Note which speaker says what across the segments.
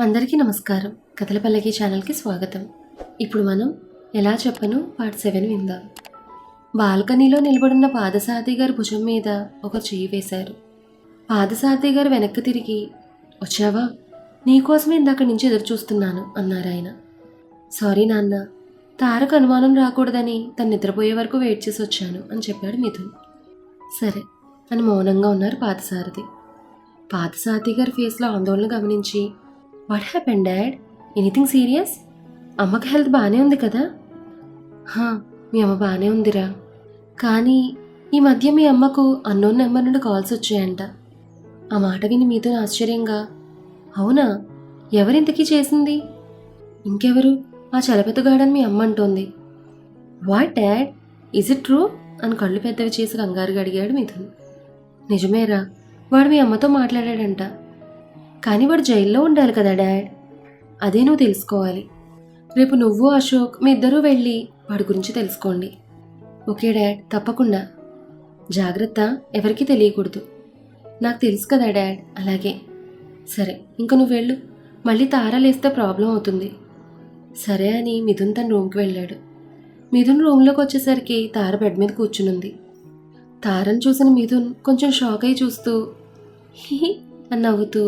Speaker 1: అందరికీ నమస్కారం. కథల పల్లకి ఛానల్కి స్వాగతం. ఇప్పుడు మనం ఎలా చెప్పను పార్ట్ 7 విందాం. బాల్కనీలో నిలబడున్న పాదసారథి గారి భుజం మీద ఒక చెయ్యి వేశారు. పాదసారథి గారు వెనక్కి తిరిగి, వచ్చావా? నీకోసమే ఇందాక నుంచి ఎదురు చూస్తున్నాను అన్నారు ఆయన. సారీ నాన్న, తారకు అనుమానం రాకూడదని తను నిద్రపోయే వరకు వెయిట్ చేసి వచ్చాను అని చెప్పాడు మిథున్. సరే అని మౌనంగా ఉన్నారు పాదసారథి. పాదసారథి గారి ఫేస్లో ఆందోళన గమనించి, what happened dad? Anything serious? అమ్మకి హెల్త్ బాగానే ఉంది కదా? మీ అమ్మ బాగానే ఉందిరా, కానీ ఈ మధ్య మీ అమ్మకు అన్నోన్ నెంబర్ నుండి కాల్స్ వచ్చాయంట. ఆ మాట విని మీతో ఆశ్చర్యంగా, అవునా? ఎవరింతకీ చేసింది? ఇంకెవరు? ఆ చలపెత్తగాడని మీ అమ్మ అంటోంది. What dad, is it true అని కళ్ళు పెద్దవి చేసి కంగారుగా అడిగాడు మిథున్. నిజమేరా, వాడు మీ అమ్మతో మాట్లాడాడంట. కానీ వాడు జైల్లో ఉండాలి కదా డాడ్. అదే నువ్వు తెలుసుకోవాలి. రేపు నువ్వు అశోక్ మీ ఇద్దరూ వెళ్ళి వాడి గురించి తెలుసుకోండి. ఓకే డాడ్, తప్పకుండా. జాగ్రత్త, ఎవరికీ తెలియకూడదు. నాకు తెలుసు కదా డాడ్. అలాగే. సరే, ఇంక నువ్వు వెళ్ళు. మళ్ళీ తార లేస్తే ప్రాబ్లం అవుతుంది. సరే అని మిథున్ తన రూమ్కి వెళ్ళాడు. మిథున్ రూమ్లోకి వచ్చేసరికి తార బెడ్ మీద కూర్చునుంది. తారను చూసిన మిథున్ కొంచెం షాక్ అయి చూస్తూ హి అని నవ్వుతూ,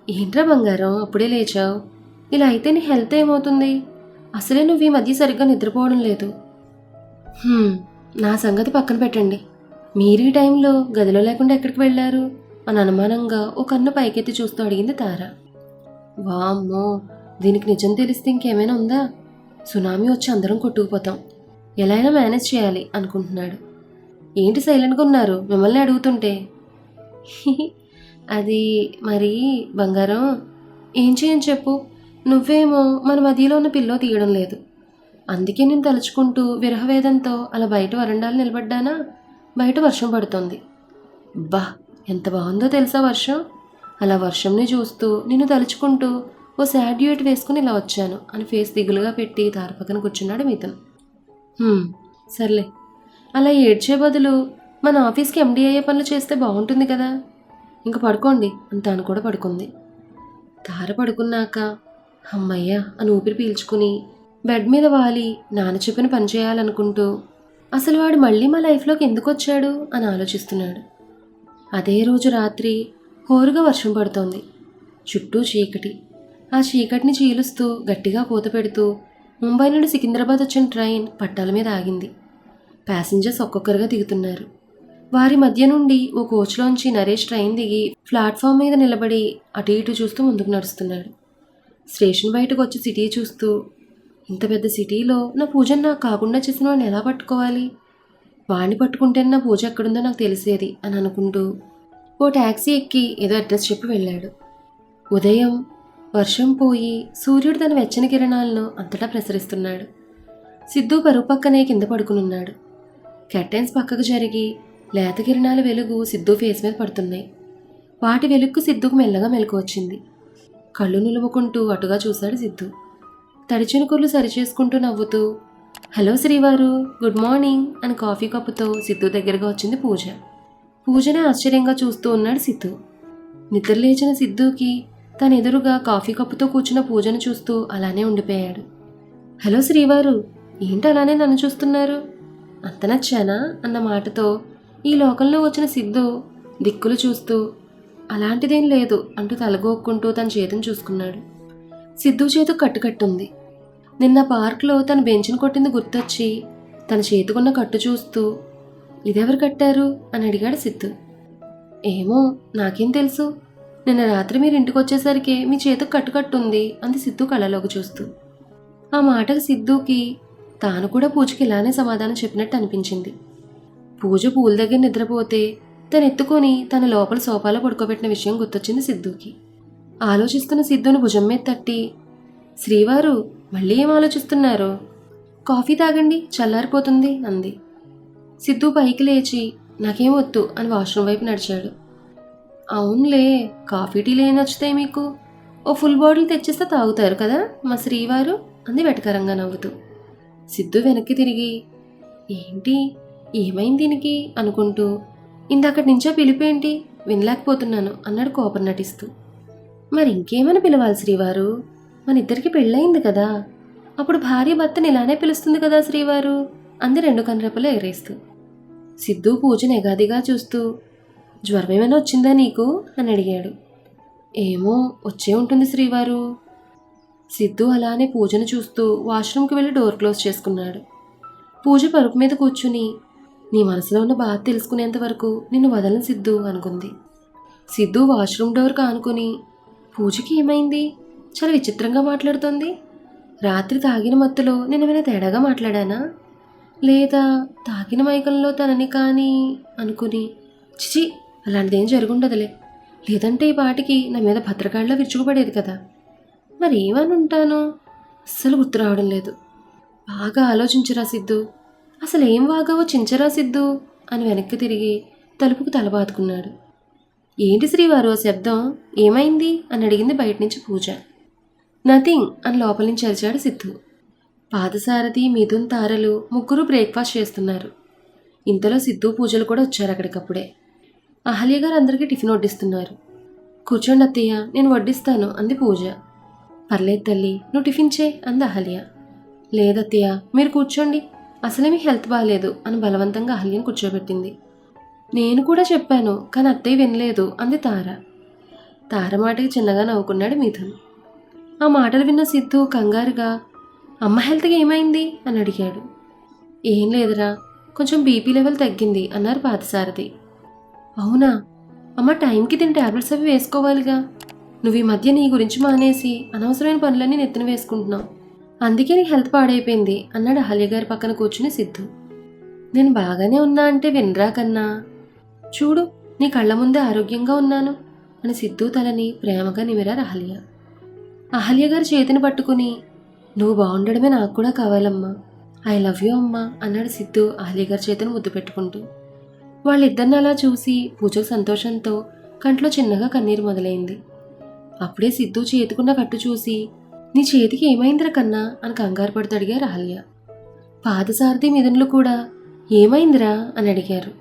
Speaker 1: ఏంట్రా బంగారం, అప్పుడే లేచావు? ఇలా అయితే నీ హెల్త్ ఏమవుతుంది? అసలే నువ్వు ఈ మధ్య సరిగ్గా నిద్రపోవడం లేదు. నా సంగతి పక్కన పెట్టండి. మీరు ఈ టైంలో గదిలో లేకుండా ఎక్కడికి వెళ్ళారు అని అనుమానంగా ఓ కన్ను పైకెత్తి చూస్తూ అడిగింది తార. వామ్మో, దీనికి నిజం తెలిస్తే ఇంకేమైనా ఉందా? సునామీ వచ్చి అందరం కొట్టుకుపోతాం. ఎలా అయినా మేనేజ్ చేయాలి అనుకుంటున్నాడు. ఏంటి సైలెంట్గా ఉన్నారు? మిమ్మల్ని అడుగుతుంటే. అది మరి బంగారం, ఏం చేయని చెప్పు. నువ్వేమో మన మధ్యలో ఉన్న పిల్లో తీయడం లేదు. అందుకే నేను తలుచుకుంటూ విరహవేదంతో అలా బయట వరండాలు నిలబడ్డానా. బయట వర్షం పడుతోంది. బా, ఎంత బాగుందో తెలుసా వర్షం. అలా వర్షంని చూస్తూ నిన్ను తలుచుకుంటూ ఓ సాడ్ డ్యూయట్ వేసుకుని ఇలా వచ్చాను అని ఫేస్ దిగులుగా పెట్టి తార పక్కన కూర్చున్నాడు మిథున్. సర్లే, అలా ఏడ్చే బదులు మన ఆఫీస్కి ఎండీ అయ్యే పనులు చేస్తే బాగుంటుంది కదా. ఇంక పడుకోండి అని తాను కూడా పడుకుంది. తార పడుకున్నాక అమ్మయ్య అని ఊపిరి పీల్చుకుని బెడ్ మీద వాలి నాన్న చెప్పిన పని చేయాలనుకుంటూ, అసలు వాడు మళ్ళీ మా లైఫ్లోకి ఎందుకు వచ్చాడు అని ఆలోచిస్తున్నాడు. అదే రోజు రాత్రి హోరుగా వర్షం పడుతోంది. చుట్టూ చీకటి. ఆ చీకటిని చీలుస్తూ గట్టిగా పూత పెడుతూ ముంబై నుండి సికింద్రాబాద్ వచ్చిన ట్రైన్ పట్టాల మీద ఆగింది. ప్యాసింజర్స్ ఒక్కొక్కరుగా దిగుతున్నారు. వారి మధ్య నుండి ఓ కోచ్లోంచి నరేష్ ట్రైన్ దిగి ప్లాట్ఫామ్ మీద నిలబడి అటు ఇటు చూస్తూ ముందుకు నడుస్తున్నాడు. స్టేషన్ బయటకు వచ్చి సిటీ చూస్తూ, ఇంత పెద్ద సిటీలో నా పూజను నాకు కాకుండా చేసిన వాడిని ఎలా పట్టుకోవాలి? వాడిని పట్టుకుంటేనే నా పూజ ఎక్కడుందో నాకు తెలిసేది అని అనుకుంటూ ఓ ట్యాక్సీ ఎక్కి ఏదో అడ్రస్ చెప్పి వెళ్ళాడు. ఉదయం. వర్షం పోయి సూర్యుడు తన వెచ్చని కిరణాలను అంతటా ప్రసరిస్తున్నాడు. సిద్ధు పరుపు పక్కనే కింద పడుకునున్నాడు. కర్టెన్స్ పక్కకు జరిగి లేత కిరణాల వెలుగు సిద్ధు ఫేస్ మీద పడుతున్నాయి. వాటి వెలుగుకు సిద్ధుకు మెల్లగా మెలకు వచ్చింది. కళ్ళు నిలువుకుంటూ అటుగా చూశాడు సిద్ధు. తడిచిన కుర్లు సరిచేసుకుంటూ నవ్వుతూ, హలో శ్రీవారు, గుడ్ మార్నింగ్ అని కాఫీ కప్పుతో సిద్ధు దగ్గరగా వచ్చింది పూజ. పూజనే ఆశ్చర్యంగా చూస్తూ ఉన్నాడు సిద్ధు. నిద్ర లేచిన సిద్ధుకి తన ఎదురుగా కాఫీ కప్పుతో కూర్చున్న పూజను చూస్తూ అలానే ఉండిపోయాడు. హలో శ్రీవారు, ఏంటి అలానే నన్ను చూస్తున్నారు? అంత నచ్చానా అన్న మాటతో ఈ లోకంలో వచ్చిన సిద్ధు దిక్కులు చూస్తూ, అలాంటిదేం లేదు అంటూ తలగొక్కుంటూ తన చేతిని చూసుకున్నాడు. సిద్ధు చేతు కట్టుకట్టుంది. నిన్న పార్క్లో తన బెంచ్ను కొట్టింది గుర్తొచ్చి తన చేతుకున్న కట్టు చూస్తూ, ఇదెవరు కట్టారు అని అడిగాడు సిద్ధు. ఏమో, నాకేం తెలుసు. నిన్న రాత్రి మీరు ఇంటికి వచ్చేసరికి మీ చేతుకు కట్టుకట్టుంది అంది సిద్ధు కళ్ళలోకి చూస్తూ. ఆ మాటకు సిద్ధుకి తాను కూడా పూజకి ఇలానే సమాధానం చెప్పినట్టు అనిపించింది. పూజ పూల దగ్గర నిద్రపోతే తను ఎత్తుకొని తన లోపల సోఫాలో పడుకోబెట్టిన విషయం గుర్తొచ్చింది సిద్ధుకి. ఆలోచిస్తున్న సిద్ధుని భుజం మీద తట్టి, శ్రీవారు, మళ్ళీ ఏం ఆలోచిస్తున్నారు? కాఫీ తాగండి, చల్లారిపోతుంది అంది. సిద్ధు పైకి లేచి, నాకేం వద్దు అని వాష్రూమ్ వైపు నడిచాడు. అవునులే, కాఫీ టీలు ఏం నచ్చుతాయి మీకు? ఓ ఫుల్ బాటిల్ తెచ్చిస్తే తాగుతారు కదా మా శ్రీవారు అంది వెటకరంగా నవ్వుతూ. సిద్ధు వెనక్కి తిరిగి, ఏంటి, ఏమైంది దీనికి అనుకుంటూ, ఇందాకటి నుంచో పిలిపేంటి, వినలేకపోతున్నాను అన్నాడు కోపం నటిస్తూ. మరి ఇంకేమని పిలవాలి శ్రీవారు? మన ఇద్దరికి పెళ్ళయింది కదా, అప్పుడు భార్య భర్తని ఇలానే పిలుస్తుంది కదా శ్రీవారు అంది 2 కనురెప్పలు ఎగరేస్తూ. సిద్ధు పూజను ఎగాదిగా చూస్తూ, జ్వరం ఏమైనా వచ్చిందా నీకు అని అడిగాడు. ఏమో, వచ్చే ఉంటుంది శ్రీవారు. సిద్ధు అలానే పూజను చూస్తూ వాష్రూమ్కి వెళ్ళి డోర్ క్లోజ్ చేసుకున్నాడు. పూజ పరుపు మీద కూర్చుని, నీ మనసులో ఉన్న బాధ తెలుసుకునేంత వరకు నిన్ను వదలను సిద్ధు అనుకుంది. సిద్ధు వాష్రూమ్ డోర్కి ఆనుకుని, పూజకి ఏమైంది? చాలా విచిత్రంగా మాట్లాడుతోంది. రాత్రి తాగిన మత్తులో నేను ఏమైనా తేడాగా మాట్లాడానా, లేదా తాగిన మైకంలో తనని కానీ అనుకుని, చిచి అలాంటిదేం జరుగుండదులే, లేదంటే ఈ పాటికి నా మీద భద్రకాళ్ళలో విరుచుకుపడేది కదా. మరి ఏమని ఉంటాను? అస్సలు గుర్తు రావడం లేదు. బాగా ఆలోచించరా సిద్ధు, అసలు ఏం వాగావో చించరా సిద్ధు అని వెనక్కి తిరిగి తలుపుకు తల బాదుకున్నాడు. ఏంటి శ్రీవారు ఆ శబ్దం, ఏమైంది అని అడిగింది బయట నుంచి పూజ. నథింగ్ అని లోపల నుంచి అరిచాడు సిద్ధు. పాదసారథి, మిథున్, తారలు ముగ్గురు బ్రేక్ఫాస్ట్ చేస్తున్నారు. ఇంతలో సిద్ధు పూజలు కూడా వచ్చారు అక్కడికప్పుడే. అహల్య గారు అందరికీ టిఫిన్ వడ్డిస్తున్నారు. కూర్చోండి అత్తయ్య, నేను వడ్డిస్తాను అంది పూజ. పర్లేదు తల్లి, నువ్వు టిఫిన్ చేయి అంది అహల్య. లేదత్తయ్య, మీరు కూర్చోండి, అసలే మీ హెల్త్ బాగాలేదు అని బలవంతంగా అహల్యను కూర్చోబెట్టింది. నేను కూడా చెప్పాను, కానీ అత్తయ్య వినలేదు అంది తార. తార మాటకి చిన్నగా నవ్వుకున్నాడు మిథున్. ఆ మాటలు విన్న సిద్ధు కంగారుగా, అమ్మ హెల్త్కి ఏమైంది అని అడిగాడు. ఏం లేదురా, కొంచెం బీపీ లెవెల్ తగ్గింది అన్నారు పాదసారథి. అవునా, అమ్మ టైంకి తిని టాబ్లెట్స్ అవి వేసుకోవాలిగా. నువ్వు ఈ మధ్య నీ గురించి మానేసి అనవసరమైన పనులన్నీ నెత్తిన వేసుకుంటున్నావు, అందుకే నీ హెల్త్ పాడైపోయింది అన్నాడు అహల్య గారి పక్కన కూర్చుని సిద్ధు. నేను బాగానే ఉన్నా అంటే వినరా కన్నా, చూడు నీ కళ్ళ ముందే ఆరోగ్యంగా ఉన్నాను అని సిద్ధు తలని ప్రేమగా నిమిరారు అహల్య. అహల్య గారి చేతిని పట్టుకుని, నువ్వు బాగుండడమే నాకు కూడా కావాలమ్మా, ఐ లవ్ యూ అమ్మా అన్నాడు సిద్ధు అహల్య గారి చేతిని ముద్దు పెట్టుకుంటూ. వాళ్ళిద్దరిని అలా చూసి పూజకు సంతోషంతో కంట్లో చిన్నగా కన్నీరు మొదలైంది. అప్పుడే సిద్ధు చేతికున్న కట్టు చూసి, నీ చేతికి ఏమైందిరా కన్నా అని కంగారు పడుతూ అడిగారు అహల్య. పాదసారథి మిథున్లు కూడా ఏమైందిరా అని అడిగారు.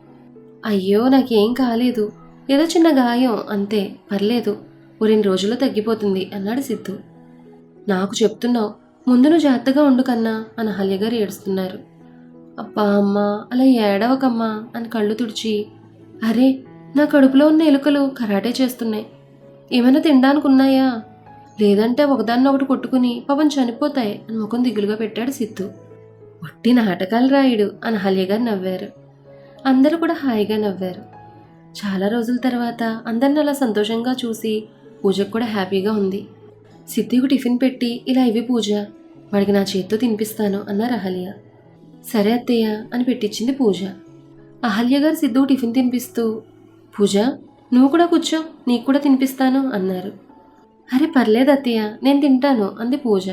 Speaker 1: అయ్యో నాకేం కాలేదు, ఏదో చిన్న గాయం అంతే, పర్లేదు, ఓ 2 రోజుల్లో తగ్గిపోతుంది అన్నాడు సిద్ధు. నాకు చెప్తున్నావు, ముందు నువ్వు జాగ్రత్తగా ఉండు కన్నా అని అహల్య గారు ఏడుస్తున్నారు. అబ్బా అమ్మా అలా ఏడవకమ్మా అని కళ్ళు తుడిచి, అరే నా కడుపులో ఉన్న ఎలుకలు కరాటే చేస్తున్నాయి, ఏమైనా తినడానికి ఉన్నాయా, లేదంటే ఒకదాన్నొకటి కొట్టుకుని పాపం చనిపోతాయి అని ముఖం దిగులుగా పెట్టాడు సిద్ధు. ఒట్టి నాటకాలు రాయుడు అని అహల్య గారు నవ్వారు. అందరూ కూడా హాయిగా నవ్వారు. చాలా రోజుల తర్వాత అందరిని అలా సంతోషంగా చూసి పూజకు కూడా హ్యాపీగా ఉంది. సిద్ధుకు టిఫిన్ పెట్టి, ఇలా ఇవి పూజ, వాడికి నా చేత్తో తినిపిస్తాను అన్నారు అహల్య. సరే అత్తయ్య అని పెట్టించింది పూజ. అహల్య గారు సిద్ధుకు టిఫిన్ తినిపిస్తూ, పూజ నువ్వు కూడా కూర్చో, నీకు కూడా తినిపిస్తాను అన్నారు. అరే పర్లేదు అత్తయ్య, నేను తింటాను అంది పూజ.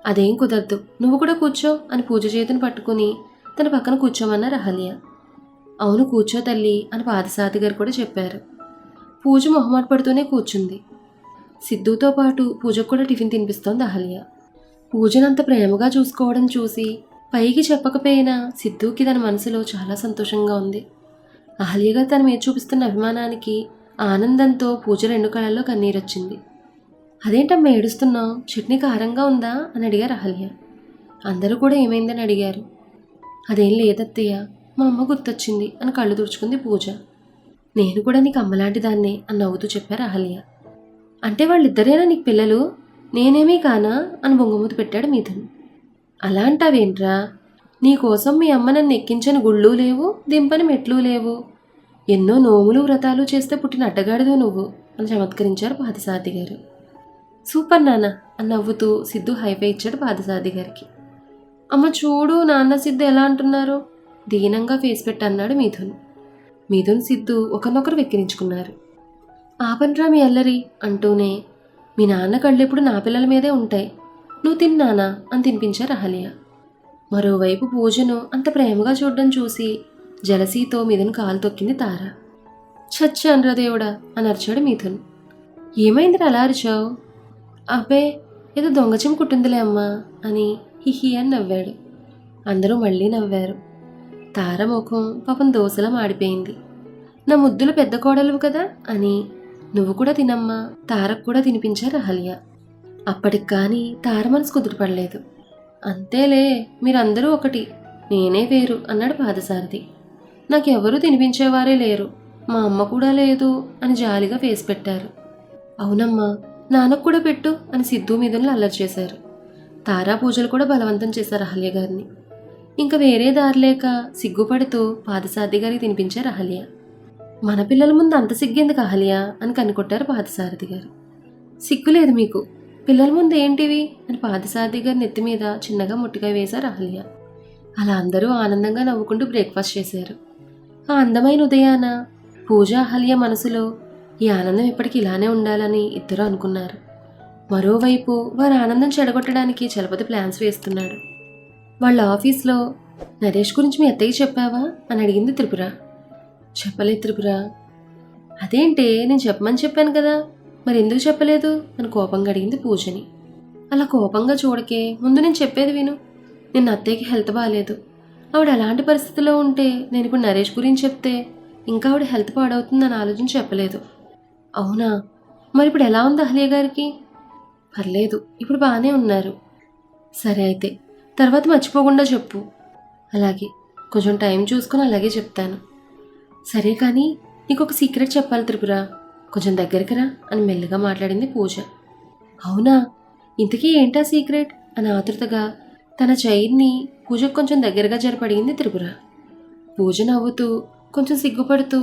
Speaker 1: అదేం కుదరదు, నువ్వు కూడా కూర్చో అని పూజ చేతిని పట్టుకుని తన పక్కన కూర్చోమన్నారు అహల్య. అవును కూర్చో తల్లి అని పాదసారథి గారు కూడా చెప్పారు. పూజ మొహమాట పడుతూనే కూర్చుంది. సిద్ధుతో పాటు పూజకు కూడా టిఫిన్ తినిపిస్తోంది అహల్య. పూజనంత ప్రేమగా చూసుకోవడం చూసి పైకి చెప్పకపోయినా సిద్ధుకి తన మనసులో చాలా సంతోషంగా ఉంది. అహల్య గారు తన మీద చూపిస్తున్న అభిమానానికి ఆనందంతో పూజ 2 కళ్ళల్లో కన్నీరొచ్చింది. అదేంటమ్మా ఏడుస్తున్నావు, చట్నీ కారంగా ఉందా అని అడిగారు అహల్య. అందరూ కూడా ఏమైందని అడిగారు. అదేం లేదత్తయ్య, మా అమ్మ గుర్తొచ్చింది అని కళ్ళు తుడుచుకుంది పూజ. నేను కూడా నీకు అమ్మలాంటి దాన్నే అని నవ్వుతూ చెప్పారు అహల్య. అంటే వాళ్ళిద్దరేనా నీకు పిల్లలు, నేనేమీ కానా అని బొంగుమూతి పెట్టాడు మిథున్. అలా అంటావేంట్రా, నీకోసం మీ అమ్మ నన్ను ఎక్కించని గుళ్ళు లేవు, దింపని మెట్లు లేవు, ఎన్నో నోములు వ్రతాలు చేస్తే పుట్టిన అడ్డగాడిదో నువ్వు అని చమత్కరించారు పాదసారథి గారు. సూపర్ నాన్న అని నవ్వుతూ సిద్ధు హైఫై ఇచ్చాడు పాదసారథి గారికి. అమ్మ చూడు నాన్న సిద్ధు ఎలా అంటున్నారు, దీనంగా ఫేస్ పెట్టి అన్నాడు మిథున్. మిథున్ సిద్ధు ఒకరినొకరు వెక్కిరించుకున్నారు. ఆపన్రా మీ అల్లరి అంటూనే, మీ నాన్న కళ్ళెప్పుడు నా పిల్లల మీదే ఉంటాయి, నువ్వు తిన్నానా అని తినిపించారు అహల్య. మరోవైపు పూజను అంత ప్రేమగా చూడడం చూసి జలసీతో మిథున్ కాలు తొక్కింది తార. చచ్చాన్రా దేవుడా అని అరిచాడు మిథున్. ఏమైందిరా అలా అరిచావు? అబ్బే ఏదో దొంగచిం కుట్టిందిలే అమ్మా అని హిహి అని నవ్వాడు. అందరూ మళ్ళీ నవ్వారు. తార ముఖం పాపం దోసలా మాడిపోయింది. నా ముద్దులు పెద్ద కోడలు కదా అని నువ్వు కూడా తినమ్మా, తారకు కూడా తినిపించారు అహల్య. అప్పటికి కానీ తార మనసు కుదుటపడలేదు. అంతేలే, మీరందరూ ఒకటి, నేనే వేరు అన్నాడు పాదసారథి. నాకెవరూ తినిపించేవారే లేరు, మా అమ్మ కూడా లేదు అని జాలిగా ఫేస్ పెట్టారు. అవునమ్మా, నాన్నకు కూడా పెట్టు అని సిద్ధు మీదను అల్లరి చేశారు. తారా పూజలు కూడా బలవంతం చేశారు అహల్య గారిని. ఇంకా వేరే దారిలేక సిగ్గుపడుతూ పాదసారథి గారికి తినిపించారు అహల్య. మన పిల్లల ముందు అంత సిగ్గెందుకు అహల్య అని కనుకొట్టారు పాదసారథి గారు. సిగ్గులేదు మీకు, పిల్లల ముందు ఏంటివి అని పాదసారథి గారి నెత్తి మీద చిన్నగా ముట్టికాయ వేశారు అహల్య. అలా అందరూ ఆనందంగా నవ్వుకుంటూ బ్రేక్ఫాస్ట్ చేశారు. ఆ అందమైన ఉదయాన పూజ అహల్య మనసులో ఈ ఆనందం ఎప్పటికీ ఇలానే ఉండాలని ఇద్దరు అనుకున్నారు. మరోవైపు వారి ఆనందం చెడగొట్టడానికి చలపతి ప్లాన్స్ వేస్తున్నాడు. వాళ్ళ ఆఫీస్లో నరేష్ గురించి మీ అత్తయ్య చెప్పావా అని అడిగింది త్రిపుర. చెప్పలేదు త్రిపుర. అదేంటే, నేను చెప్పమని చెప్పాను కదా, మరి ఎందుకు చెప్పలేదు అని కోపంగా అడిగింది పూజని. అలా కోపంగా చూడకే, ముందు నేను చెప్పేది విను. నిన్న అత్తయ్యకి హెల్త్ బాగాలేదు. ఆవిడ అలాంటి పరిస్థితిలో ఉంటే నేను ఇప్పుడు నరేష్ గురించి చెప్తే ఇంకా ఆవిడ హెల్త్ పాడవుతుందని ఆలోచించి చెప్పలేదు. అవునా, మరి ఇప్పుడు ఎలా ఉంది అహల్య గారికి? పర్లేదు, ఇప్పుడు బాగానే ఉన్నారు. సరే అయితే తర్వాత మర్చిపోకుండా చెప్పు. అలాగే, కొంచెం టైం చూసుకుని అలాగే చెప్తాను. సరే కానీ నీకు ఒక సీక్రెట్ చెప్పాలి త్రిపుర, కొంచెం దగ్గరికి రా అని మెల్లగా మాట్లాడింది పూజ. అవునా, ఇంతకీ ఏంటా సీక్రెట్ అని ఆతృతగా తన చైర్ని పూజకు కొంచెం దగ్గరగా జరపడిగింది త్రిపుర. పూజ నవ్వుతూ కొంచెం సిగ్గుపడుతూ,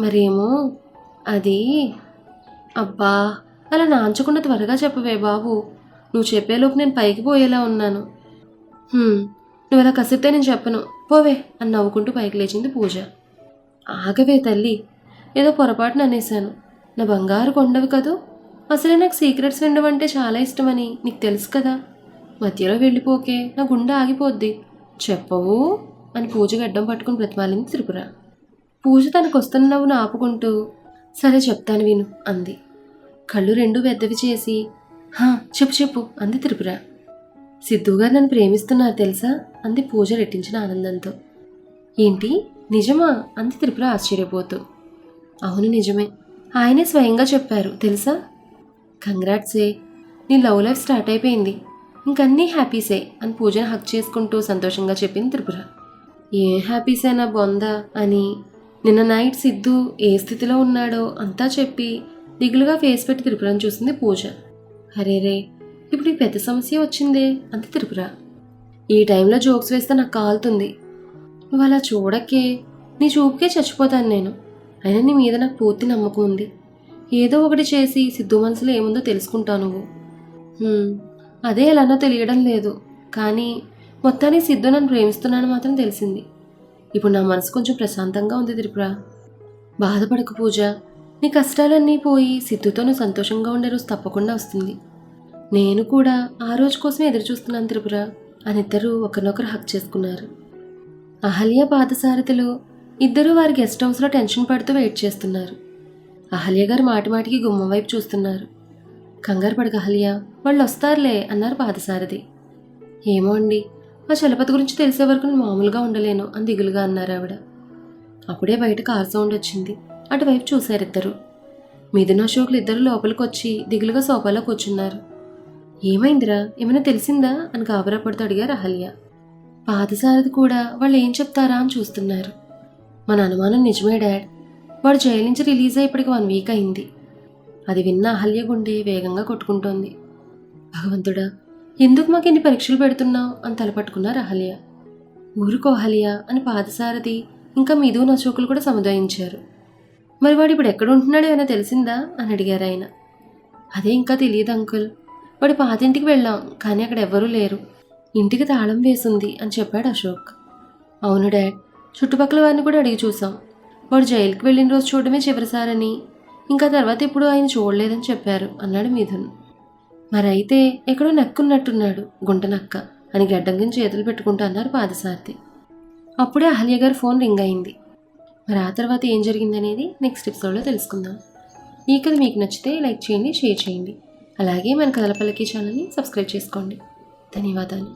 Speaker 1: మరేమో అది, అబ్బా అలా నాంచకుండా త్వరగా చెప్పవే బాబు, నువ్వు చెప్పేలోపు నేను పైకి పోయేలా ఉన్నాను. నువ్వు అలా కసిరితే నేను చెప్పను, పోవే అని నవ్వుకుంటూ పైకి లేచింది పూజ. ఆగవే తల్లి, ఏదో పొరపాటున అనేశాను. నా బంగారు కొండవి కదూ, అసలే నాకు సీక్రెట్స్ వినడం అంటే చాలా ఇష్టమని నీకు తెలుసు కదా. మధ్యలో వెళ్ళిపోకే, నా గుండె ఆగిపోద్ది, చెప్పవు అని పూజ గడ్డం పట్టుకుని బ్రతిమాలింది త్రిపుర. పూజ తనకు వస్తున్న నవ్వును ఆపుకుంటూ, సరే చెప్తాను విను అంది. కళ్ళు రెండు పెద్దవి చేసి, చెప్పు చెప్పు అంది త్రిపుర. సిద్ధుగారు నన్ను ప్రేమిస్తున్నారు తెలుసా అంది పూజ రెట్టించిన ఆనందంతో. ఏంటి, నిజమా అంది త్రిపుర ఆశ్చర్యపోతూ. అవును నిజమే, ఆయనే స్వయంగా చెప్పారు తెలుసా. కంగ్రాట్సే, నీ లవ్ లైఫ్ స్టార్ట్ అయిపోయింది, ఇంకన్నీ హ్యాపీసే అని పూజను హక్ చేసుకుంటూ సంతోషంగా చెప్పింది త్రిపుర. ఏం హ్యాపీసేనా బొందా అని నిన్న నైట్ సిద్ధు ఏ స్థితిలో ఉన్నాడో అంతా చెప్పి దిగులుగా ఫేస్ పెట్టి త్రిపురను చూసింది పూజ. అరేరే, ఇప్పుడు ఈ పెద్ద సమస్య వచ్చిందే అంది త్రిపుర. ఈ టైంలో జోక్స్ వేస్తే నాకు కాలుతుంది. నువ్వు అలా చూడకే, నీ చూపుకే చచ్చిపోతాను నేను. అయినా నీ మీద నాకు పూర్తి నమ్మకం ఉంది. ఏదో ఒకటి చేసి సిద్ధు మనసులో ఏముందో తెలుసుకుంటావు నువ్వు. అదే ఎలానో తెలియడం లేదు, కానీ మొత్తానికి సిద్ధు నన్ను ప్రేమిస్తున్నాను మాత్రం తెలిసింది. ఇప్పుడు నా మనసు కొంచెం ప్రశాంతంగా ఉంది త్రిపుర. బాధపడకు పూజ, నీ కష్టాలన్నీ పోయి సిద్ధుతో నువ్వు సంతోషంగా ఉండే రోజు తప్పకుండా వస్తుంది. నేను కూడా ఆ రోజు కోసమే ఎదురు చూస్తున్నాను త్రిపుర అని ఇద్దరూ ఒకరినొకరు హక్ చేసుకున్నారు. అహల్య పాదసారథులు ఇద్దరూ వారి గెస్ట్ హౌస్లో టెన్షన్ పడుతూ వెయిట్ చేస్తున్నారు. అహల్య గారు మాటిమాటికి గుమ్మం వైపు చూస్తున్నారు. కంగారు పడక అహల్య, వాళ్ళు వస్తారులే అన్నారు పాదసారథి. ఏమో అండి, ఆ చలపతి గురించి తెలిసే వరకు నేను మామూలుగా ఉండలేను అని దిగులుగా అన్నారు ఆవిడ. అప్పుడే బయట కార్ సౌండ్ వచ్చింది. అటువైపు చూశారిద్దరు. మిథున్ అశోకులు ఇద్దరు లోపలికి వచ్చి దిగులుగా సోఫాలో కూర్చున్నారు. ఏమైందిరా, ఏమైనా తెలిసిందా అని గాబరా పడుతూ అడిగారు అహల్య. పాదసారథి కూడా వాళ్ళు ఏం చెప్తారా అని చూస్తున్నారు. మన అనుమానం నిజమే డాడ్, వాడు జైలు నుంచి రిలీజ్ అయ్యి ఇప్పటికి 1 వీక్ అయింది. అది విన్న అహల్య గుండె వేగంగా కొట్టుకుంటోంది. భగవంతుడా, ఎందుకు మాకు ఇన్ని పరీక్షలు పెడుతున్నావు అని తలపట్టుకున్నారు అహల్య. ఊరుకో అహల్య అని పాదసారథి ఇంకా మిథున్ అశోకులు కూడా సముదాయించారు. మరి వాడు ఇప్పుడు ఎక్కడ ఉంటున్నాడో ఏమైనా తెలిసిందా అని అడిగారు ఆయన. అదే ఇంకా తెలియదు అంకుల్, వాడి పాతింటికి వెళ్ళాం కానీ అక్కడ ఎవ్వరూ లేరు, ఇంటికి తాళం వేసింది అని చెప్పాడు అశోక్. అవును డాడ్, చుట్టుపక్కల వారిని కూడా అడిగి చూసాం. వాడు జైలుకి వెళ్ళిన రోజు చూడడమే చివరిసారని, ఇంకా తర్వాత ఇప్పుడు ఆయన చూడలేదని చెప్పారు అన్నాడు మిథున్. మరైతే ఎక్కడో నక్కున్నట్టున్నాడు, గుంట నక్క అని గడ్డంగిని చేతులు పెట్టుకుంటూ అన్నారు పాదసారథి. అప్పుడే అహల్య గారి ఫోన్ రింగ్ అయింది. మరి ఆ తర్వాత ఏం జరిగిందనేది నెక్స్ట్ ఎపిసోడ్లో తెలుసుకుందాం. ఈ కథ మీకు నచ్చితే లైక్ చేయండి, షేర్ చేయండి. అలాగే మన కథల పల్లకి ఛానల్ని సబ్స్క్రైబ్ చేసుకోండి. ధన్యవాదాలు.